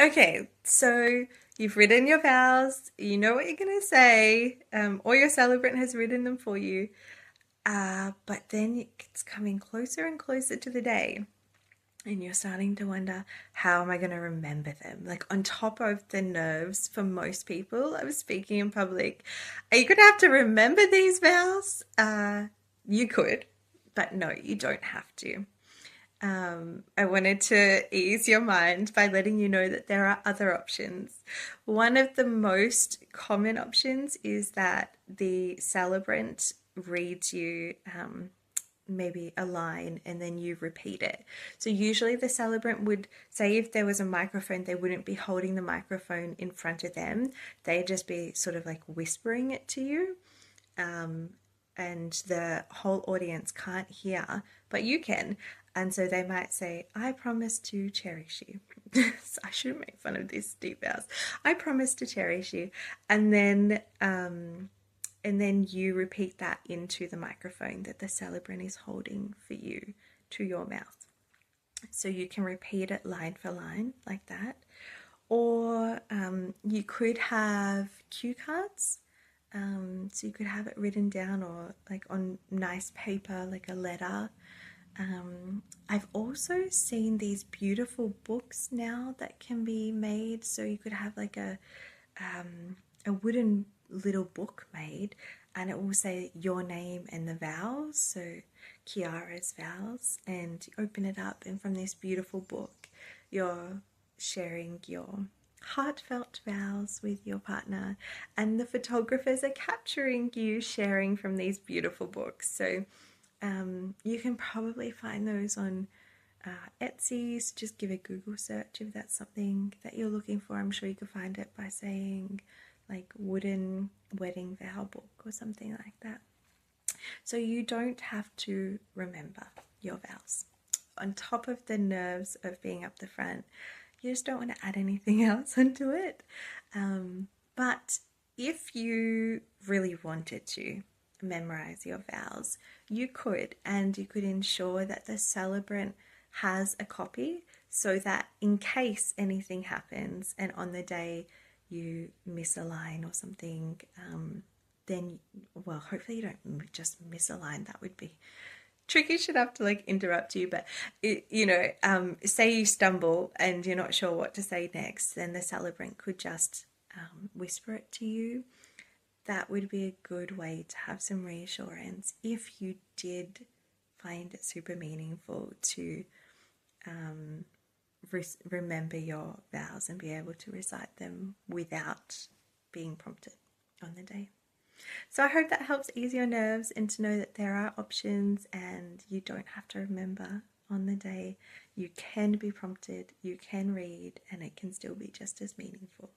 Okay, so you've written your vows, you know what you're going to say, or your celebrant has written them for you, but then it's coming closer and closer to the day, and you're starting to wonder, how am I going to remember them? Like, on top of the nerves for most people of speaking in public, are you going to have to remember these vows? You could, but no, you don't have to. I wanted to ease your mind by letting you know that there are other options. One of the most common options is that the celebrant reads you maybe a line and then you repeat it. So usually the celebrant would say, if there was a microphone, they wouldn't be holding the microphone in front of them. They'd just be sort of like whispering it to you. Um, and the whole audience can't hear, but you can. And so they might say, I promise to cherish you. So I shouldn't make fun of these deep vows. I promise to cherish you. And then you repeat that into the microphone that the celebrant is holding for you to your mouth. So you can repeat it line for line like that. Or you could have cue cards. So you could have it written down or like on nice paper, like a letter. I've also seen these beautiful books now that can be made. So you could have like a wooden little book made, and it will say your name and the vows. So Kiara's vows, and you open it up, and from this beautiful book, you're sharing your heartfelt vows with your partner, and the photographers are capturing you sharing from these beautiful books. So you can probably find those on Etsy. So just give a Google search if that's something that you're looking for. I'm sure you could find it by saying like wooden wedding vow book or something like that. So you don't have to remember your vows. On top of the nerves of being up the front, you just don't want to add anything else onto it. But if you really wanted to memorize your vows, you could, and you could ensure that the celebrant has a copy so that in case anything happens and on the day you miss a line or something, then, well, hopefully you don't just miss a line. That would be tricky. Should have to like interrupt you, but say you stumble and you're not sure what to say next, then the celebrant could just whisper it to you. That would be a good way to have some reassurance if you did find it super meaningful to remember your vows and be able to recite them without being prompted on the day. So I hope that helps ease your nerves and to know that there are options and you don't have to remember on the day. You can be prompted, you can read, and it can still be just as meaningful.